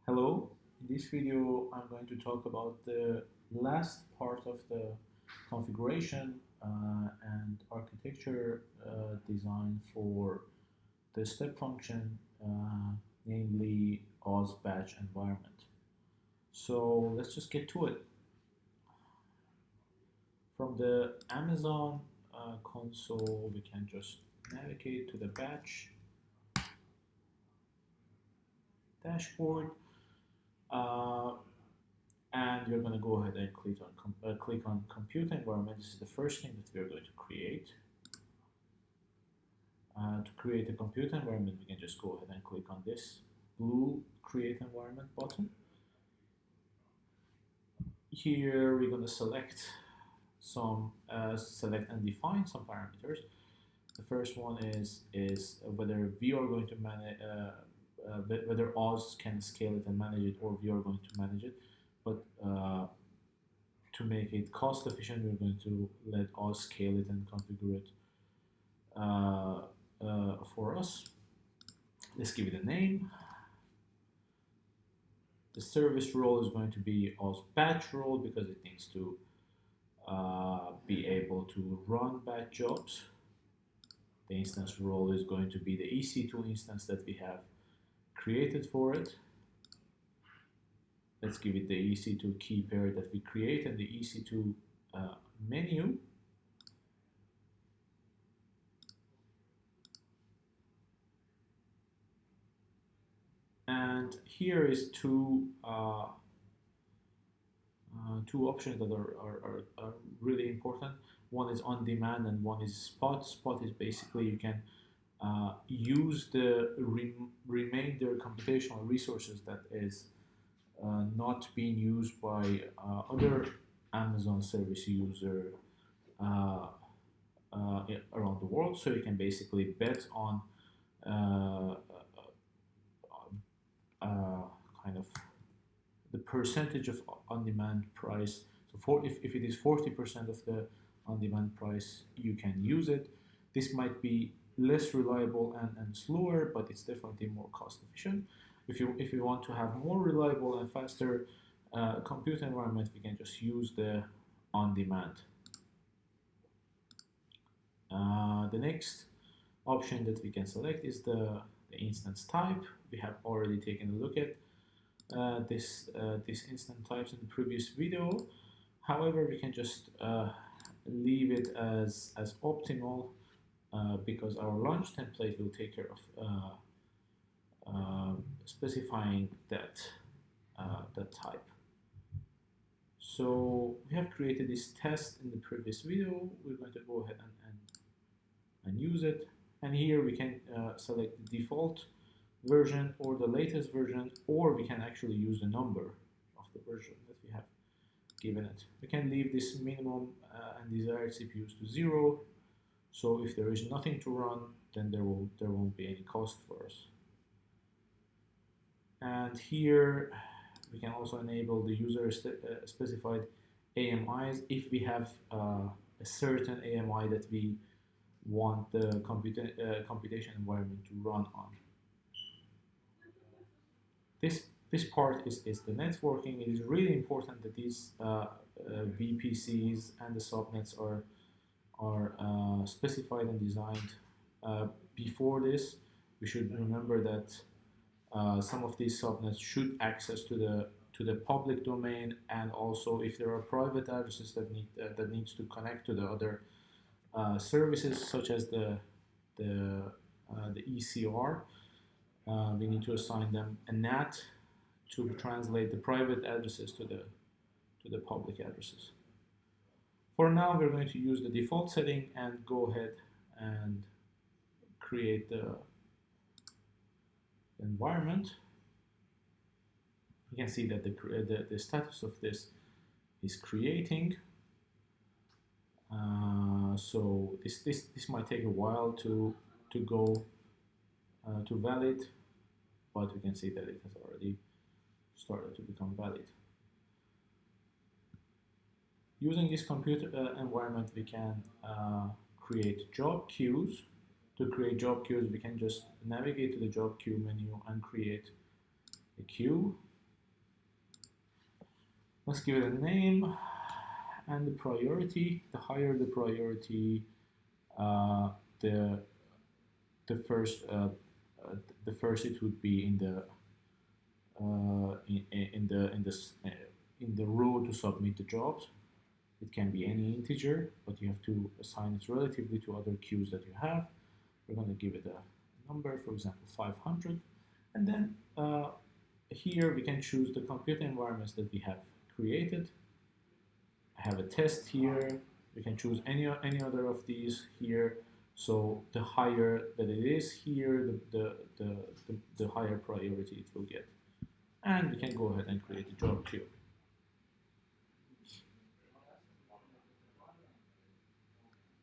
Hello, in this video I'm going to talk about the last part of the configuration and architecture design for the step function, namely Oz batch environment. So let's just get to it. From the Amazon console, we can just navigate to the batch dashboard. Uh, and you're going to go ahead and click on compute environment. This is the first thing that we're going to create. To create a compute environment, we can just go ahead and click on this blue create environment button. Here we're going to select and define some parameters. The first one is whether we are going to manage whether Oz can scale it and manage it, or we are going to manage it. But to make it cost efficient, we're going to let Oz scale it and configure it for us. Let's give it a name. The service role is going to be Oz batch role because it needs to be able to run batch jobs. The instance role is going to be the EC2 instance that we have created for it. Let's give it the EC2 key pair that we create and the EC2 menu. And here is two options that are really important. One is on demand and one is spot. Spot is basically you can use the remainder computational resources that is not being used by other Amazon service user around the world. So you can basically bet on kind of the percentage of on-demand price. So if it is 40% of the on-demand price, you can use it. This might be less reliable and slower, but it's definitely more cost efficient. If you want to have more reliable and faster compute environment, we can just use the on-demand. The next option that we can select is the instance type. We have already taken a look at this instance types in the previous video. However, we can just leave it as optimal because our launch template will take care of specifying that type. So we have created this test in the previous video. We're going to go ahead and use it. And here we can select the default version or the latest version, or we can actually use the number of the version that we have given it. We can leave this minimum and desired CPUs to 0. So if there is nothing to run, then there won't be any cost for us. And here we can also enable the user specified AMIs if we have a certain AMI that we want the computation environment to run on. This part is the networking. It is really important that these VPCs and the subnets are specified and designed. Before this, we should remember that some of these subnets should access to the public domain, and also if there are private addresses that needs to connect to the other services, such as the ECR, we need to assign them a NAT to translate the private addresses to the public addresses. For now, we're going to use the default setting and go ahead and create the environment. You can see that the status of this is creating. So this might take a while to go to valid, but we can see that it has already started to become valid. Using this compute environment, we can create job queues. To create job queues, we can just navigate to the job queue menu and create a queue. Let's give it a name and the priority. The higher the priority, uh, the the first the first it would be in the in the row to submit the jobs. It can be any integer, but you have to assign it relatively to other queues that you have. We're going to give it a number, for example, 500, and then here we can choose the computer environments that we have created. I have a test here. We can choose any other of these here. So the higher that it is here, the higher priority it will get. And we can go ahead and create a job queue.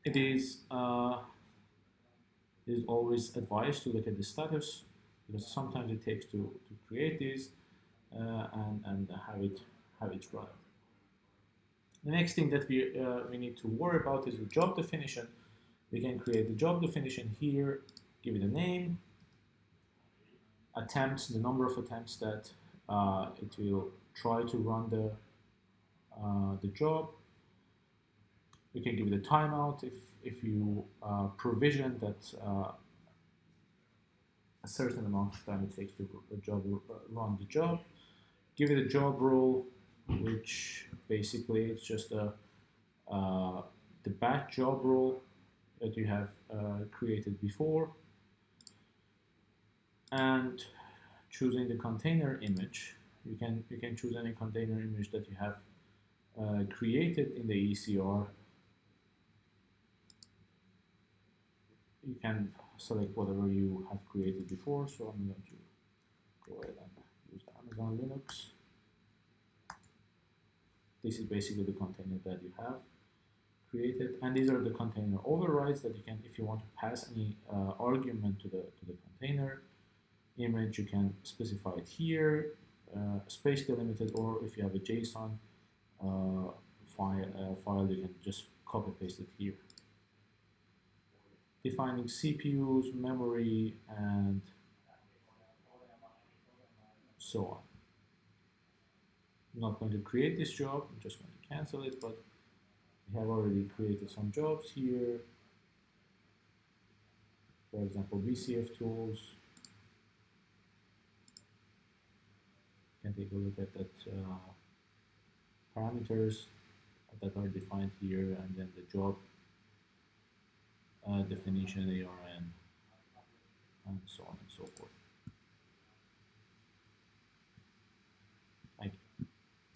It is always advised to look at the status because sometimes it takes to create these and have it run. The next thing that we need to worry about is the job definition. We can create the job definition here, give it a name, attempts, the number of attempts that it will try to run the job. We can give it a timeout if you provision that a certain amount of time it takes to run the job. Give it a job role, which basically it's just the batch job role that you have created before, and choosing the container image. You can choose any container image that you have created in the ECR. You can select whatever you have created before. So I'm going to go ahead and use the Amazon Linux. This is basically the container that you have created, and these are the container overrides that you can, if you want to pass any argument to the container image, you can specify it here, space delimited, or if you have a JSON file, you can just copy paste it here. Defining CPUs, memory, and so on. I'm not going to create this job, I'm just going to cancel it, but we have already created some jobs here. For example, VCF tools. You can take a look at that parameters that are defined here, and then the job definition, ARN, and so on and so forth.